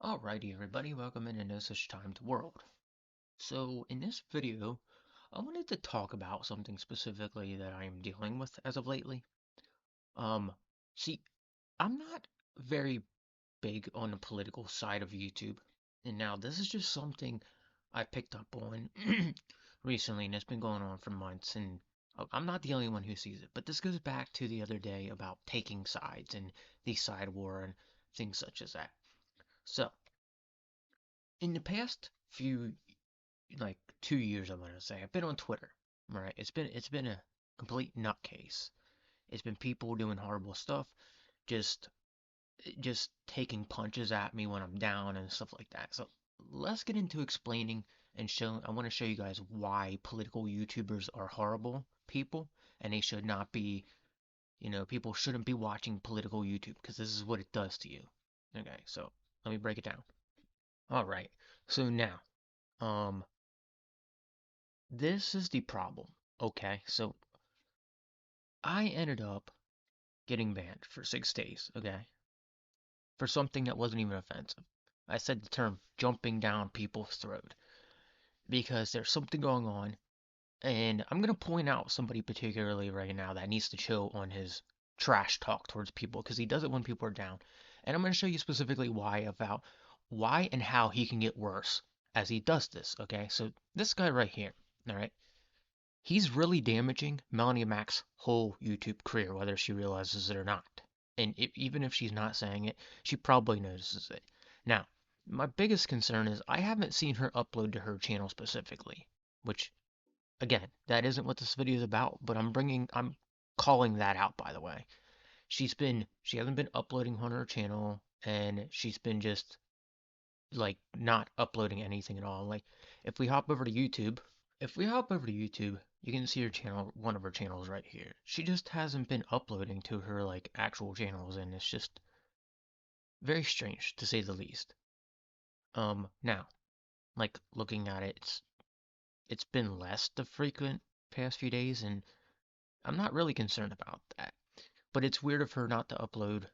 Alrighty everybody, welcome into No Such Time to World. So in this video, I wanted to talk about something specifically that I am dealing with as of lately. Um, see, I'm not very big on the political side of YouTube, and now this is just something I picked up on recently, and it's been going on for months, and I'm not the only one who sees it, but this goes back to the other day about taking sides and the side war and things such as that. So, in the past few like 2 years, I'm gonna say. I've been on Twitter, right? It's been a complete nutcase. It's been people doing horrible stuff, just just taking punches at me when I'm down and stuff like that. So let's get into explaining and show. I want to show you guys why political YouTubers are horrible people, and they should not be. People shouldn't be watching political YouTube because this is what it does to you. Okay, so let me break it down. All right. So now, um, this is the problem. Okay, so I ended up getting banned for 6 days, okay, for something that wasn't even offensive. I said the term jumping down people's throat because there's something going on, and I'm going to point out somebody particularly right now that needs to chill on his trash talk towards people because he does it when people are down. And I'm going to show you specifically about why and how he can get worse as he does this, okay? So this guy right here, all right? He's really damaging Melanie Mack's whole YouTube career, whether she realizes it or not. And even if she's not saying it, she probably notices it. Now, my biggest concern is I haven't seen her upload to her channel specifically, which, again, that isn't what this video is about, but I'm calling that out, by the way. She hasn't been uploading on her channel, and she's been just, like, not uploading anything at all. Like, if we hop over to YouTube, if we hop over to YouTube, you can see her channel, one of her channels right here. She just hasn't been uploading to her like actual channels, and it's just very strange to say the least. Now, like looking at it, it's been less the frequent past few days, and I'm not really concerned about that. But it's weird of her not to upload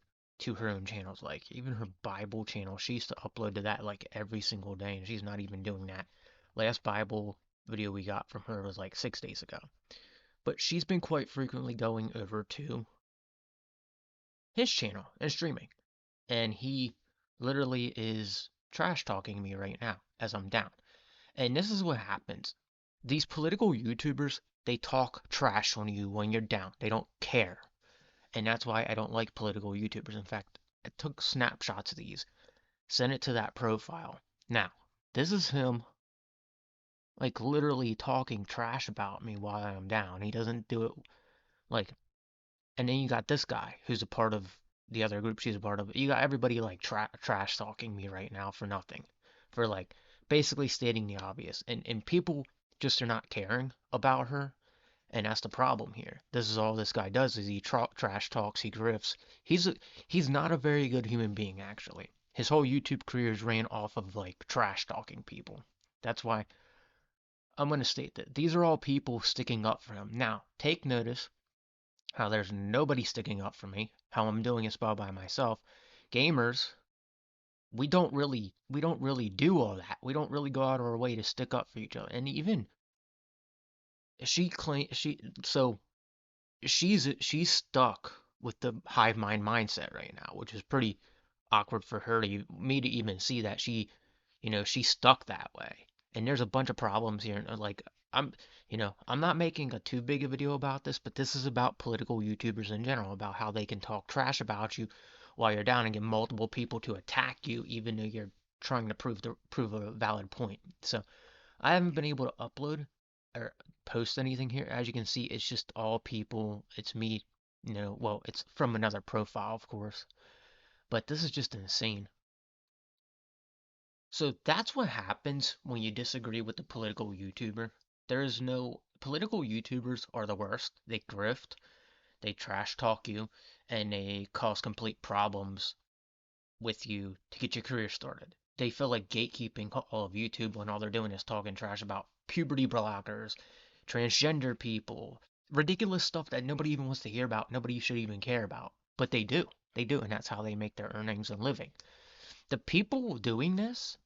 to her own channels. Like even her Bible channel, she used to upload to that like every single day, and she's not even doing that. Last Bible video we got from her was like 6 days ago. But she's been quite frequently going over to his channel and streaming. And he literally is trash talking me right now as I'm down. And this is what happens. These political YouTubers, they talk trash on you when you're down. They don't care. And that's why I don't like political YouTubers. In fact, I took snapshots of these, sent it to that profile. Now, this is him like literally talking trash about me while I'm down. He doesn't do it like. And then you got this guy who's a part of the other group she's a part of. You got everybody like trash talking me right now for nothing, for like basically stating the obvious. And people just are not caring about her, and that's the problem here. This is all this guy does is he trash talks, he grifts. He's not a very good human being actually. His whole YouTube career is ran off of like trash talking people. That's why I'm going to state that these are all people sticking up for him. Now, take notice how there's nobody sticking up for me, how I'm doing this all by myself. Gamers, we don't really do all that. We don't really go out of our way to stick up for each other. And even she claim she so she's stuck with the hive mind mindset right now, which is pretty awkward for her to me to even see that she's stuck that way. And there's a bunch of problems here. And like I'm not making a too big a video about this, but this is about political YouTubers in general, about how they can talk trash about you while you're down and get multiple people to attack you, even though you're trying to prove a valid point. So I haven't been able to upload or post anything here. As you can see, it's just all people. It's me, well, it's from another profile, of course. But this is just insane. So that's what happens when you disagree with the political YouTuber. There is no political YouTubers are the worst. They grift, they trash talk you, and they cause complete problems with you to get your career started. They feel like gatekeeping all of YouTube when all they're doing is talking trash about puberty blockers, transgender people, ridiculous stuff that nobody even wants to hear about, nobody should even care about. But they do. They do, and that's how they make their earnings and living. The people doing this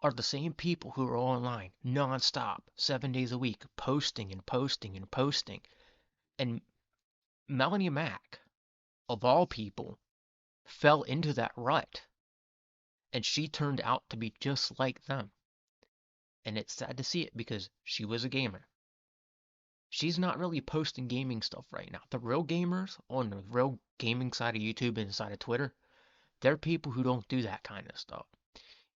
are the same people who are online nonstop, 7 days a week, posting and posting and posting. And Melanie Mack, of all people, fell into that rut, and she turned out to be just like them. And it's sad to see it because she was a gamer. She's not really posting gaming stuff right now. The real gamers on the real gaming side of YouTube and side of Twitter, they're people who don't do that kind of stuff.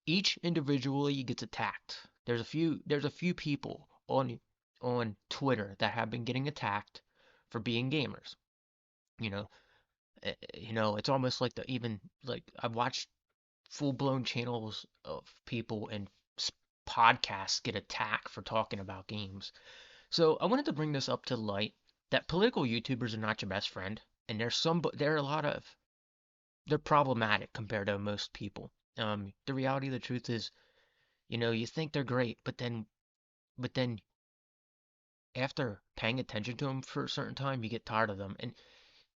Each individually gets attacked. There's a few people on Twitter that have been getting attacked for being gamers. You know, it's almost like I've watched full-blown channels of people and podcasts get attacked for talking about games. So I wanted to bring this up to light that political YouTubers are not your best friend, and there are a lot of they're problematic compared to most people. The reality of the truth is, you think they're great, but then after paying attention to them for a certain time, you get tired of them. And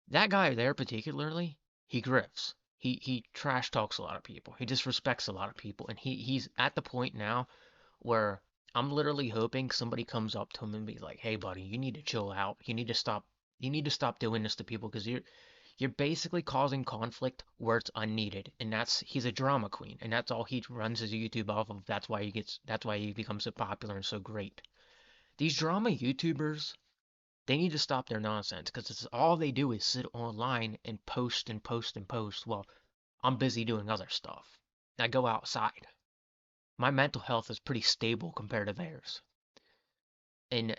that guy there particularly, he grifts. He trash talks a lot of people. He disrespects a lot of people, and he's at the point now where I'm literally hoping somebody comes up to him and be like, "Hey, buddy, you need to chill out. You need to stop. You need to stop doing this to people because you're basically causing conflict where it's unneeded." And he's a drama queen, and that's all he runs his YouTube off of. That's why he becomes so popular and so great. These drama YouTubers, they need to stop their nonsense because it's all they do is sit online and post and post and post. Well, I'm busy doing other stuff. I go outside. My mental health is pretty stable compared to theirs. And,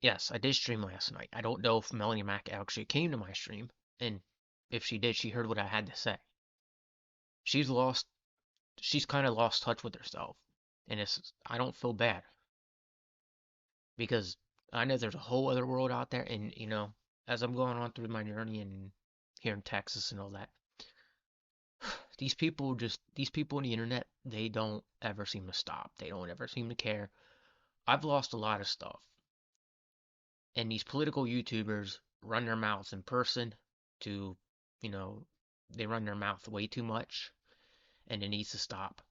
yes, I did stream last night. I don't know if Melanie Mack actually came to my stream. And if she did, she heard what I had to say. She's lost, she's kind of lost touch with herself. And I don't feel bad because I know there's a whole other world out there. And, as I'm going on through my journey and here in Texas and all that, these people on the internet, they don't ever seem to stop. They don't ever seem to care. I've lost a lot of stuff. And these political YouTubers run their mouths in person to, you know, they run their mouth way too much, and it needs to stop.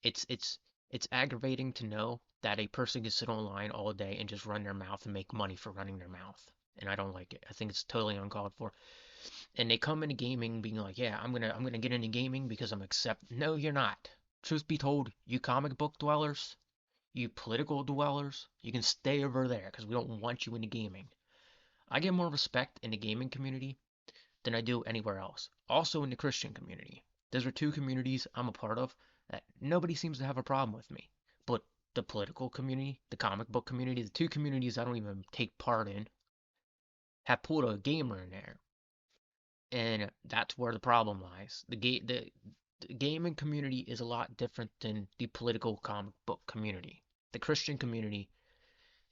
It's aggravating to know that a person can sit online all day and just run their mouth and make money for running their mouth. And I don't like it. I think it's totally uncalled for. And they come into gaming being like, "Yeah, I'm gonna get into gaming because I'm accept." No, you're not. Truth be told, you comic book dwellers, you political dwellers, you can stay over there because we don't want you into gaming. I get more respect in the gaming community than I do anywhere else. Also in the Christian community. Those are two communities I'm a part of that nobody seems to have a problem with me. But the political community, the comic book community, the two communities I don't even take part in, have pulled a gamer in there. And that's where the problem lies. The gaming community is a lot different than the political comic book community. The Christian community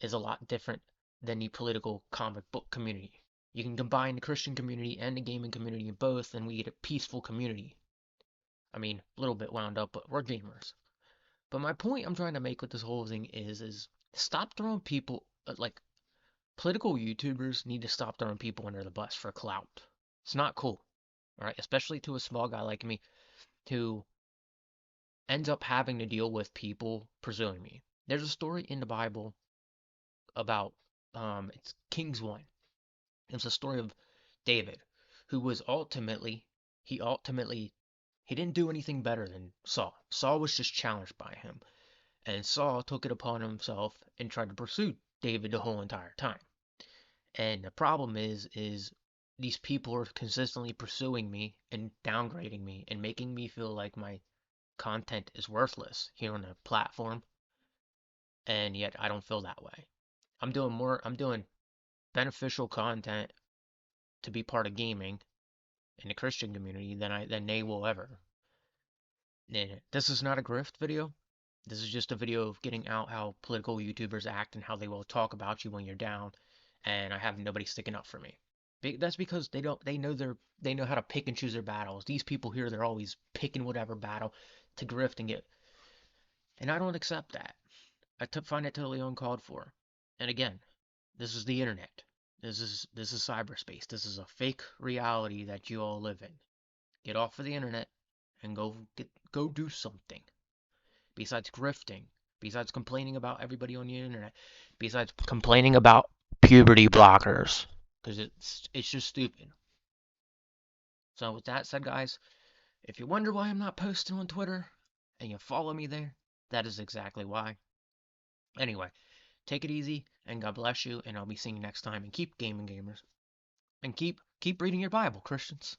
is a lot different than the political comic book community. You can combine the Christian community and the gaming community in both, and we get a peaceful community. I mean, a little bit wound up, but we're gamers. But my point I'm trying to make with this whole thing is stop throwing people like political YouTubers need to stop throwing people under the bus for clout. It's not cool, all right? Especially to a small guy like me who ends up having to deal with people pursuing me. There's a story in the Bible about it's Kings 1. It's a story of David, who was ultimately he didn't do anything better than Saul. Saul was just challenged by him, and Saul took it upon himself and tried to pursue David the whole entire time. And the problem is these people are consistently pursuing me and downgrading me and making me feel like my content is worthless here on the platform, and yet I don't feel that way. I'm doing beneficial content to be part of gaming in the Christian community than they will ever. And this is not a grift video. This is just a video of getting out how political YouTubers act and how they will talk about you when you're down. And I have nobody sticking up for me. That's because they know how to pick and choose their battles. These people here, they're always picking whatever battle to grift and get. And I don't accept that. Find it totally uncalled for. And again, this is the internet. This is cyberspace. This is a fake reality that you all live in. Get off of the internet and go do something besides grifting, besides complaining about everybody on the internet, besides complaining about puberty blockers, because it's just stupid. So with that said, guys, if you wonder why I'm not posting on Twitter and you follow me there, that is exactly why. Anyway, take it easy and God bless you, and I'll be seeing you next time. And keep gaming, gamers, and keep reading your Bible, Christians.